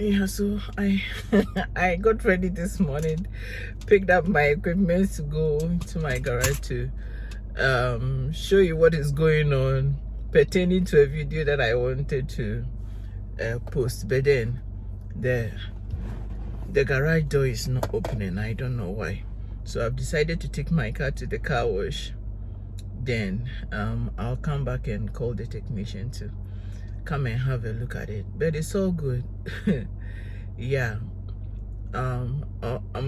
Yeah, so I I got ready this morning, picked up my equipment to go to my garage to show you what is going on pertaining to a video that I wanted to post, but then the garage door is not opening. I don't know why. So I've decided to take my car to the car wash. Then I'll come back and call the technician to come and have a look at it. But it's all good. Yeah. I'm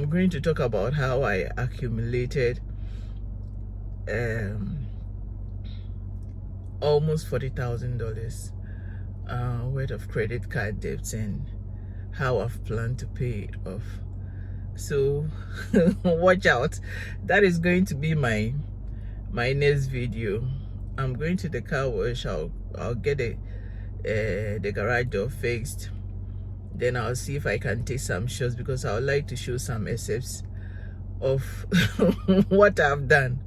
going to talk about how I accumulated almost $40,000 worth of credit card debts and how I've planned to pay it off. So watch out. That is going to be my next video. I'm going to the car wash. I'll get the garage door fixed. Then I'll see if I can take some shots because I would like to show some excerpts of what I've done.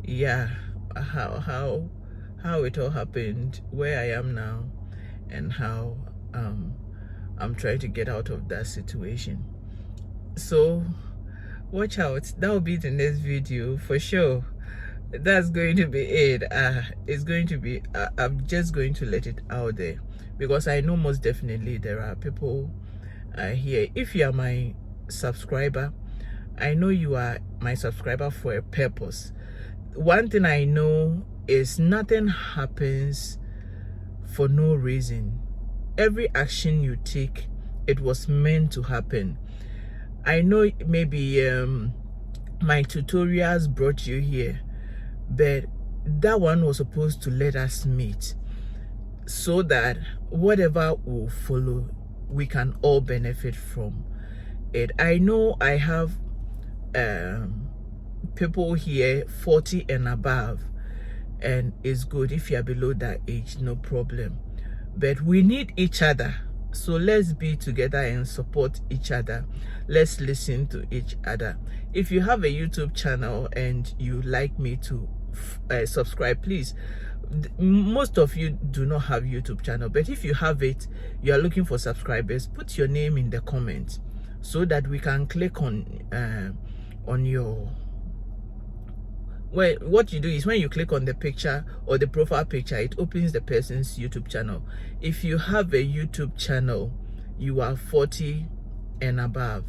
Yeah, how it all happened, where I am now, and how I'm trying to get out of that situation. So watch out. That will be the next video for sure. That's going to be it. It's going to be I'm just going to let it out there because I know most definitely there are people here. If you are my subscriber, I know you are my subscriber for a purpose. One thing I know is nothing happens for no reason. Every action you take, it was meant to happen. I know maybe my tutorials brought you here, but that one was supposed to let us meet so that whatever will follow, we can all benefit from it. I know I have people here 40 and above, and it's good. If you are below that age, no problem, but we need each other. So let's be together and support each other. Let's listen to each other. If you have a YouTube channel and you like me to subscribe, please. Most of you do not have YouTube channel, but if you have it, you are looking for subscribers, put your name in the comments so that we can click on your, well, what you do is when you click on the picture or the profile picture, it opens the person's YouTube channel. If you have a YouTube channel, you are 40 and above,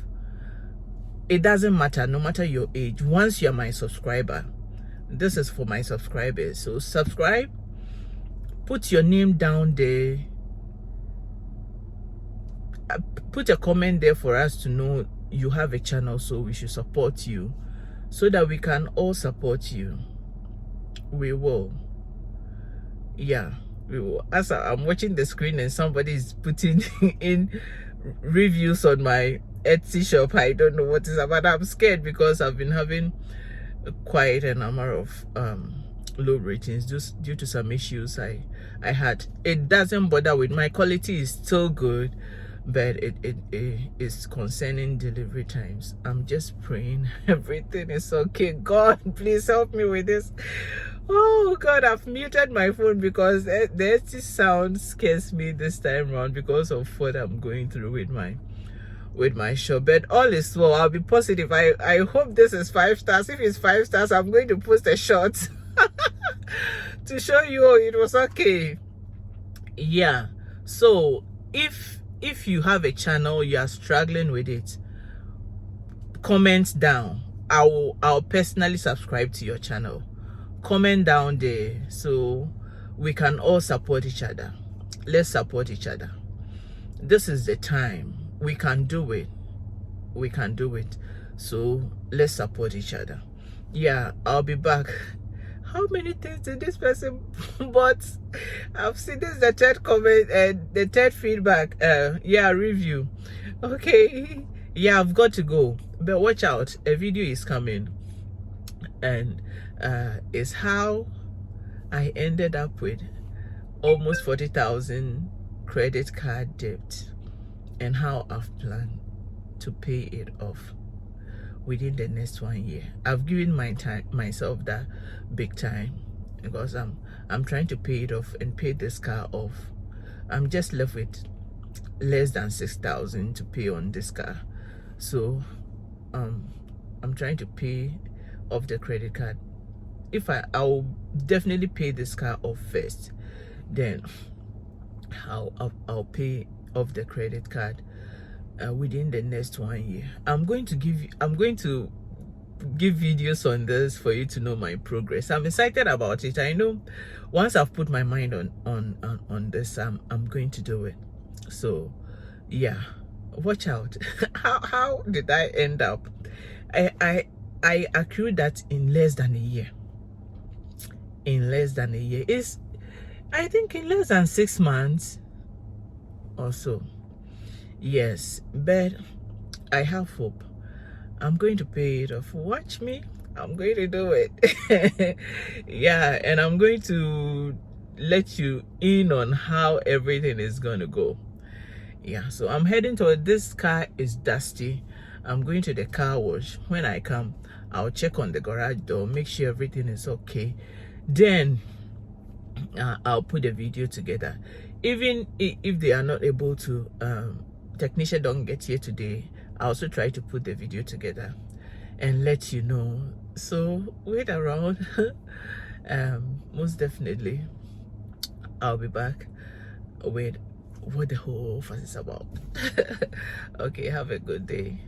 it doesn't matter, no matter your age. Once you're my subscriber, this is for my subscribers. So subscribe, put your name down there, put a comment there for us to know you have a channel, so we should support you, so that we can all support you. We will. Yeah, we will. As I'm watching the screen and somebody is putting in reviews on my Etsy shop, I don't know what is about. I'm scared because I've been having quite a number of low ratings just due to some issues I had. It doesn't bother with my quality is still good, but it is concerning delivery times. I'm just praying everything is okay. God, please help me with this. Oh God, I've muted my phone because the Etsy sound scares me this time around because of what I'm going through with my show. But all is well. I'll be positive. I hope this is 5 stars. If it's 5 stars, I'm going to post a shot to show you it was okay. Yeah, so if you have a channel, you are struggling with it, comment down. I'll personally subscribe to your channel. Comment down there so we can all support each other. Let's support each other. This is the time. We can do it. We can do it. So let's support each other. Yeah, I'll be back. How many things did this person but I've seen this is the third comment and the third feedback. Yeah, review. Okay. Yeah, I've got to go. But watch out, a video is coming. And it's how I ended up with almost 40,000 credit card debt and how I've planned to pay it off within the next 1 year. I've given myself that big time because I'm trying to pay it off and pay this car off. I'm just left with less than 6,000 to pay on this car. So I'm trying to pay off the credit card. If I'll definitely pay this car off first, then I'll pay off the credit card within the next 1 year. I'm going to give videos on this for you to know my progress. I'm excited about it. I know once I've put my mind on this, I'm going to do it. So yeah, watch out. How did I end up? I accrued that in less than a year. In less than a year. Is I think in less than 6 months or so. Yes, but I have hope. I'm going to pay it off. Watch me. I'm going to do it. Yeah, and I'm going to let you in on how everything is going to go. Yeah, so I'm heading toward, this car is dusty. I'm going to the car wash. When I come, I'll check on the garage door, make sure everything is okay. Then I'll put the video together. Even if they are not able to, technician don't get here today, I also try to put the video together and let you know. So wait around. Most definitely I'll be back with what the whole fuss is about. Okay, have a good day.